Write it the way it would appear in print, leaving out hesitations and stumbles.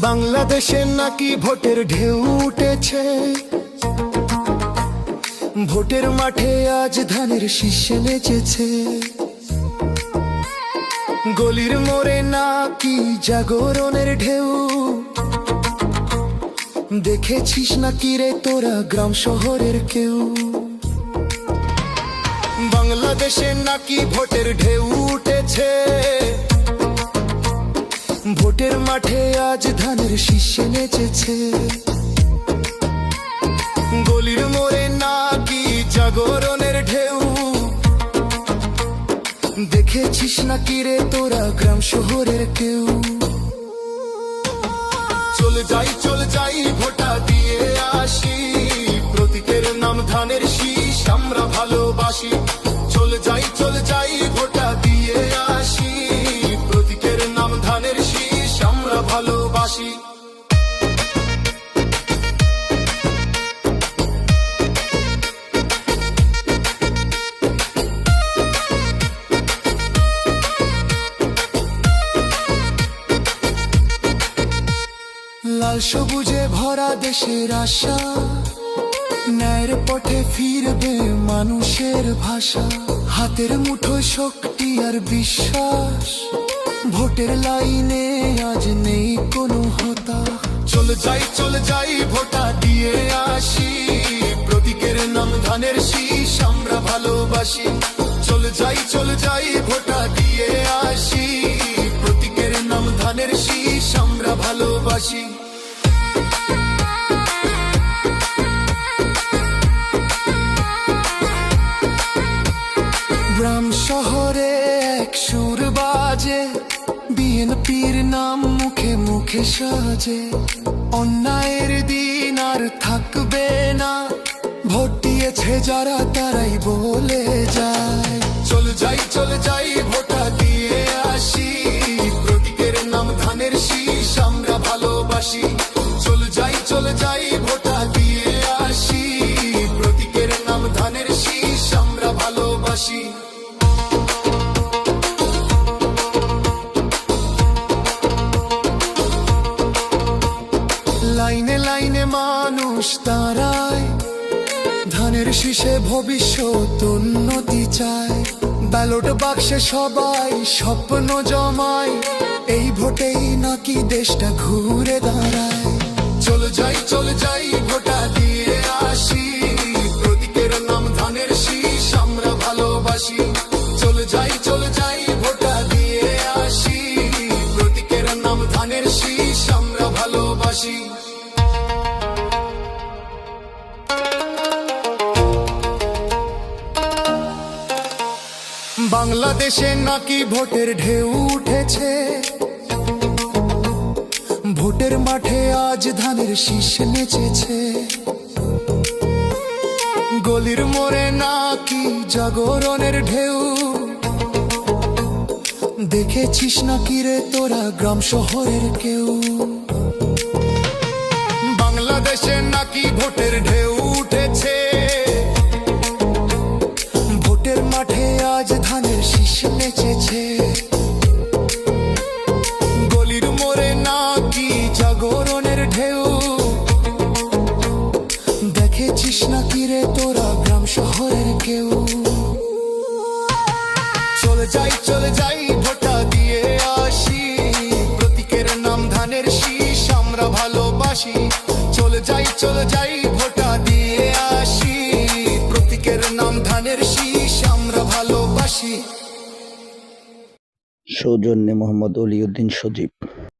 বাংলাদেশে নাকি ভোটের ঢেউ উঠেছে, ভোটের মাঠে আজ ধানের শীষে নেচেছে। গলির মোড়ে নাকি জাগরণের ঢেউ, দেখেছিস নাকি রে তোরা গ্রাম শহরের কেউ? বাংলাদেশে নাকি ভোটের ঢেউ উঠেছে, ভোটের মাঠে আজ ধানের শীষে নেচেছে। গলির মোড়ে নাকি জাগরণের ঢেউ, দেখেছিস নাকি রে তোরা গ্রাম শহরের কেউ? চলে যাই ভোটা দিয়ে আসি, প্রতীকের নাম ধানের শীষ আমরা ভালোবাসি। চলে যাই ভোটা দিয়ে আসি, প্রতীকের নাম ধানের শীষ আমরা ভালোবাসি। লাল সবুজে ভরা দেশের আশা, ন্যায়ের পথে ফিরবে মানুষের ভাষা। হাতের মুঠোয় শক্তি আর বিশ্বাস, ভোটের লাইনে আজ নেই কোনো হতাশ। চলে যাই ভোটা দিয়ে আসি, প্রতীকের নাম ধানের শীষ আমরা ভালোবাসি। চলে যাই ভোটা দিয়ে আসি, প্রতীকের নাম ধানের শীষ আমরা ভালোবাসি। গ্রাম শহরে এক সুর বাজে, বিএনপির নাম মুখে মুখে সাজে। অন্যায়ের দিন আর থাকবে না, ভোট দিয়েছে যারা তারাই বলে যায়। চলে যাই ভোটা দিয়ে আসি, প্রতীকের নাম ধানের শীষ আমরা ভালোবাসি। চলে যাই ভোটা দিয়ে আসি, প্রতীকের নাম ধানের শীষ আমরা ভালোবাসি। লাইনে লাইনে মানুষ দাঁড়ায়, ধানের শীষে ভবিষ্যৎ উন্নতি চায়। ব্যালট বাক্সে সবাই স্বপ্ন জমায়, এই ভোটেই নাকি দেশটা ঘুরে দাঁড়ায়। চলে যাই ভোটা দিয়ে আসি, প্রতীকের নাম ধানের শীষ আমরা ভালোবাসি। চলে যাই ভোটা দিয়ে আসি, প্রতীকের নাম ধানের শীষ আমরা ভালোবাসি। বাংলাদেশে নাকি ভোটের ঢেউ উঠেছে, ভোটের মাঠে আজ ধানের শীষ নেচেছে। গলির মোড়ে নাকি জাগরণের ঢেউ, দেখেছিস নাকি রে তোরা গ্রাম শহরের কেউ? বাংলাদেশে নাকি ভোটের ঢেউ উঠেছে, ভোটের মাঠে আজ ধানের শীষ নেচেছে। গলির মোড়ে নাকি জাগরণের ঢেউ, দেখেছিস নাকি রে তোরা গ্রাম শহরের কেউ? চলে যাই ভোটা দিয়ে আসি, প্রতীকের নাম ধানের শীষ আমরা ভালোবাসি। চলে যাই ভোটা দিয়ে আসি, প্রতীকের নাম ধানের শীষ আমরা ভালোবাসি। সৌজন্যে মোহাম্মদ অলিউদ্দিন সজীব।